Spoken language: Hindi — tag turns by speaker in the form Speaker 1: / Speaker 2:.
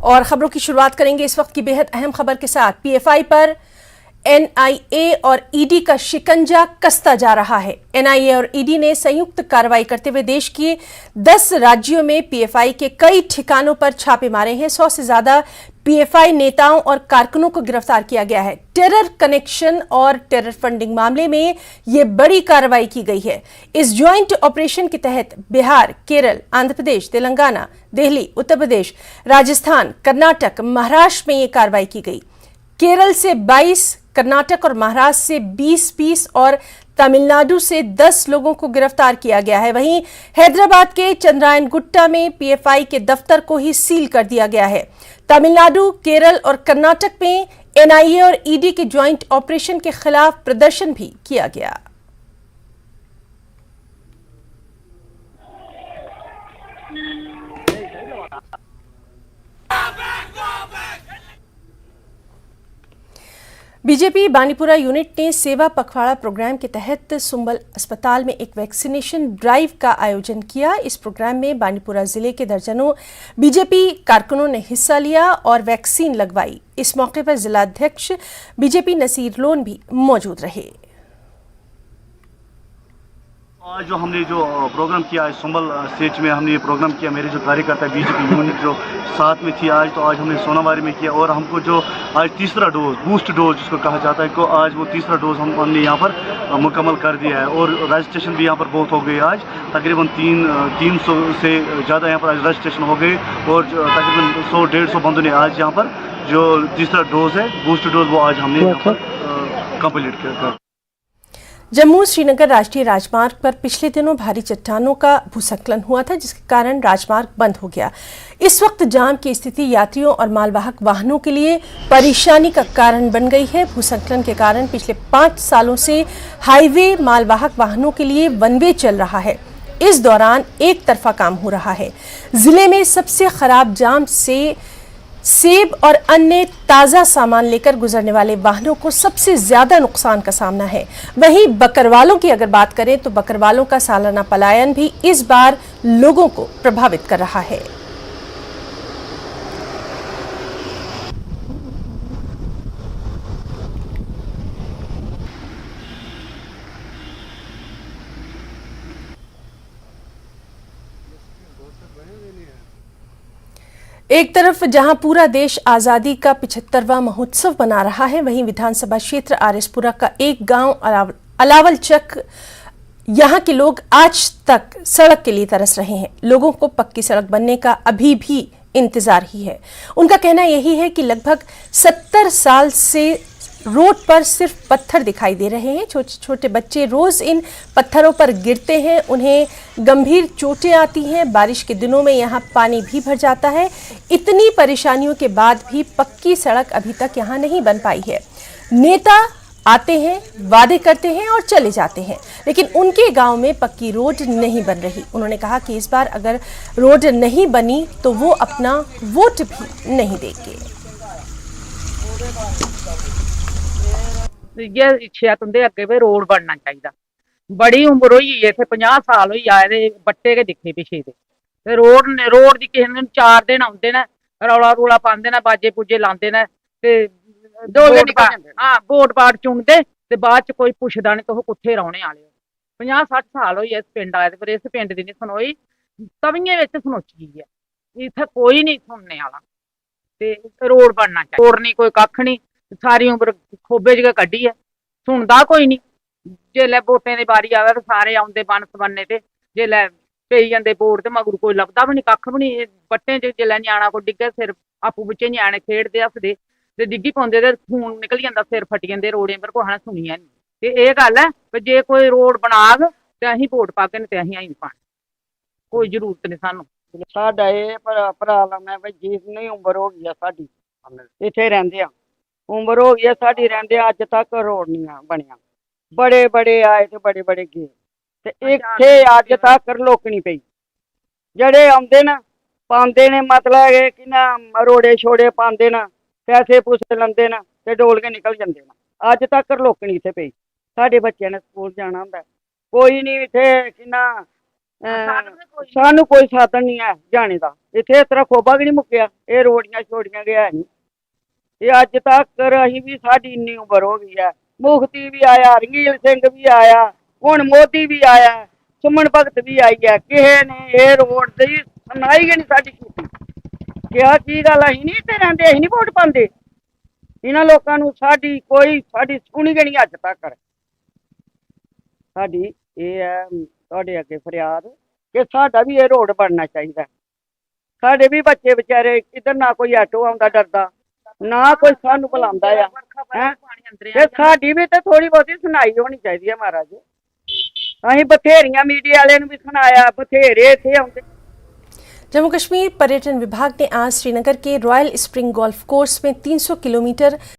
Speaker 1: और खबरों की शुरुआत करेंगे इस वक्त की बेहद अहम खबर के साथ। पीएफआई पर एनआईए और ईडी का शिकंजा कसता जा रहा है। एनआईए और ईडी ने संयुक्त कार्रवाई करते हुए देश के 10 राज्यों में पीएफआई के कई ठिकानों पर छापे मारे हैं। 100 से ज्यादा पीएफआई नेताओं और कारकुनों को गिरफ्तार किया गया है। टेरर कनेक्शन और टेरर फंडिंग मामले में यह बड़ी कार्रवाई की गई है। इस ज्वाइंट ऑपरेशन के तहत बिहार, केरल, आंध्र प्रदेश, तेलंगाना, दिल्ली, उत्तर प्रदेश, राजस्थान, कर्नाटक, महाराष्ट्र में यह कार्रवाई की गई। केरल से 22, कर्नाटक और महाराष्ट्र से 20 और तमिलनाडु से 10 लोगों को गिरफ्तार किया गया है। वहीं हैदराबाद के चंद्रायनगुट्टा में पीएफआई के दफ्तर को ही सील कर दिया गया है। तमिलनाडु, केरल और कर्नाटक में एनआईए और ईडी के ज्वाइंट ऑपरेशन के खिलाफ प्रदर्शन भी किया गया। बीजेपी बानीपुरा यूनिट ने सेवा पखवाड़ा प्रोग्राम के तहत सुंबल अस्पताल में एक वैक्सीनेशन ड्राइव का आयोजन किया। इस प्रोग्राम में बानीपुरा जिले के दर्जनों बीजेपी कारकुनों ने हिस्सा लिया और वैक्सीन लगवाई। इस मौके पर जिलाध्यक्ष बीजेपी नसीर लोन भी मौजूद रहे।
Speaker 2: आज जो हमने प्रोग्राम किया है सुंबल स्टेज में, हमने ये प्रोग्राम किया। मेरे जो कार्यकर्ता बीजेपी यूनिट जो साथ में थी आज, तो आज हमने सोनावारी में किया और हमको जो आज तीसरा डोज, बूस्ट डोज जिसको कहा जाता है, को आज वो तीसरा डोज हमने यहाँ पर मुकम्मल कर दिया है। और रजिस्ट्रेशन भी यहाँ पर बहुत हो गई। आज तकरीबन 300 से ज़्यादा यहाँ पर रजिस्ट्रेशन हो गए और तकरीबन 100-150 बंदों ने आज यहाँ पर जो तीसरा डोज है, बूस्ट डोज, वो आज हमने यहाँ पर कंप्लीट किया।
Speaker 1: जम्मू श्रीनगर राष्ट्रीय राजमार्ग पर पिछले दिनों भारी चट्टानों का भूस्खलन हुआ था, जिसके कारण राजमार्ग बंद हो गया। इस वक्त जाम की स्थिति यात्रियों और मालवाहक वाहनों के लिए परेशानी का कारण बन गई है। भूस्खलन के कारण पिछले 5 सालों से हाईवे मालवाहक वाहनों के लिए वन वे चल रहा है। इस दौरान एक तरफा काम हो रहा है। जिले में सबसे खराब जाम से सेब और अन्य ताज़ा सामान लेकर गुजरने वाले वाहनों को सबसे ज्यादा नुकसान का सामना है। वहीं बकरवालों की अगर बात करें तो बकरवालों का सालाना पलायन भी इस बार लोगों को प्रभावित कर रहा है। एक तरफ जहां पूरा देश आजादी का 75वां महोत्सव मना रहा है, वहीं विधानसभा क्षेत्र आरएसपुरा का एक गांव अलावल चक, यहां के लोग आज तक सड़क के लिए तरस रहे हैं। लोगों को पक्की सड़क बनने का अभी भी इंतजार ही है। उनका कहना यही है कि लगभग 70 साल से रोड पर सिर्फ पत्थर दिखाई दे रहे हैं। छोटे छोटे बच्चे रोज इन पत्थरों पर गिरते हैं, उन्हें गंभीर चोटें आती हैं। बारिश के दिनों में यहाँ पानी भी भर जाता है। इतनी परेशानियों के बाद भी पक्की सड़क अभी तक यहाँ नहीं बन पाई है। नेता आते हैं, वादे करते हैं और चले जाते हैं, लेकिन उनके गांव में पक्की रोड नहीं बन रही। उन्होंने कहा कि इस बार अगर रोड नहीं बनी तो वो अपना वोट भी नहीं देंगे।
Speaker 3: ये इच्छा तुंदे अगे भी रोड बनना चाहिए। बड़ी उम्र हुई है, इत्थे 50 साल हुई आए दे, बट्टे के दिखे पिछे दे रोड दी किसे दिन 4 दिन आउंदे ने, रौला रूला पांदे ने, बाजे पूजे लांदे ने ते वोट पाट चुनदे ते बाद च कोई पुछदा नहीं तुस कुत्थे रौहने आले हो। 50-60 साल होई इस पिंड आए, पर इस पिंड दी नहीं सुनोई, तवियां विच सुनोची गई है। इत्थे कोई नहीं सुनने आला ते रोड बनना चाहिए। रोड नहीं, कोई कख नहीं, सारी उम्र खोबे च कड्ढी है, सुनदा कोई नहीं। जेल्लै वोटें दी बारी आवे तो सारे आउंदे बन सबन्ने ते, जेल्लै पेई जंदे वोट ते मगर कोई लभदा भी नहीं, कख भी नहीं। बट्टें च जेल्लै न्याणा कोई डिग्गे, सिर आपूं बिच्चे न्याणे खेडदे हसदे ते डिग्गी पौंदे ते खून निकल जांदा, सिर फटी जंदे रोडें पर, कुसै ने सुनिया नहीं। ते एह् गल्ल है कि जे कोई रोड बनाग ते असीं वोट पागे, ते असीं नहीं पानी, कोई जरूरत नहीं सानूं।
Speaker 4: साडा एह् प्रॉब्लम है भाई, जितनी उम्र हो गई है साडी इत्थे रहिंदे, उम्र हो गई है साडी रहिंदे, अज तक रोड नहीं बनिया। बड़े बड़े आए ते बड़े बड़े गए ते इत्थे अज तक लोक नहीं पई। जेह्ड़े आउंदे न पांदे ने, मतलब कि ना रोड़े छोड़े पांदे न, पैसे पूसे लंदे न ते डोल के निकल जांदे न। अज तक लोक नहीं इत्थे पई। साडे बच्चें ने स्कूल जाना हुंदा, कोई नहीं इत्थे कि ना
Speaker 3: ਸਾਧਨ ਵੀ ਕੋਈ
Speaker 4: ਸਾਨੂੰ ਕੋਈ ਸਾਧਨ ਨਹੀਂ ਹੈ ਜਾਣੇ ਦਾ। ਇੱਥੇ ਇਸ ਤਰ੍ਹਾਂ ਖੋਬਾ ਵੀ ਨਹੀਂ ਮੁੱਕਿਆ, ਇਹ ਰੋੜੀਆਂ ਛੋੜੀਆਂ ਗਿਆ ਨਹੀਂ। ਇਹ ਅੱਜ ਤੱਕ ਅਸੀਂ ਵੀ, ਸਾਡੀ ਇੰਨੀ ਉਮਰ ਹੋ ਗਈ ਹੈ, ਮੁਖਤੀ ਵੀ ਆਇਆ, ਰੰਗੀਲ ਸਿੰਘ ਵੀ ਆਇਆ, ਹੁਣ ਮੋਦੀ ਵੀ ਆਇਆ, ਸੁਮਨ ਭਗਤ ਵੀ ਆਈ ਹੈ, ਕਿਸੇ ਨੇ ਇਹ ਰੋਡ ਦੀ ਸੁਣਾਈ ਹੀ ਨਹੀਂ ਸਾਡੀ ਕੀਤੀ। ਕਿਹਾ ਕੀ ਗੱਲ, ਅਸੀਂ ਨਹੀਂ ਇੱਥੇ ਰਹਿੰਦੇ, ਅਸੀਂ ਨਹੀਂ ਵੋਟ ਪਾਉਂਦੇ ਇਹਨਾਂ ਲੋਕਾਂ ਨੂੰ? ਸਾਡੀ ਸੁਣੀ ਗਈ ਨਹੀਂ ਅੱਜ ਤੱਕ। ਸਾਡੀ ਇਹ ਹੈ ਤੁਹਾਡੇ ਅੱਗੇ ਫਰਿਆਦ ਕਿ ਸਾਡਾ ਵੀ ਇਹ ਰੋਡ ਬਣਨਾ ਚਾਹੀਦਾ। ਸਾਡੇ ਵੀ ਬੱਚੇ ਵਿਚਾਰੇ, ਇੱਧਰ ਨਾ ਕੋਈ ਆਟੋ ਆਉਂਦਾ ਡਰਦਾ, ਨਾ ਕੋਈ ਸਾਨੂੰ ਬੁਲਾਉਂਦਾ ਆ, ਹੈਂ? ਤੇ ਸਾਡੀ ਵੀ ਤੇ ਥੋੜੀ ਬਹੁਤੀ ਸੁਣਾਈ ਹੋਣੀ ਚਾਹੀਦੀ ਹੈ ਮਹਾਰਾਜ। ਅਸੀਂ ਬਥੇਰੀਆਂ मीडिया वाले भी सुनाया, बथेरे थे आउंदे।
Speaker 1: जम्मू कश्मीर पर्यटन विभाग ने आज श्रीनगर के रॉयल स्प्रिंग गोल्फ कोर्स में 300 किलोमीटर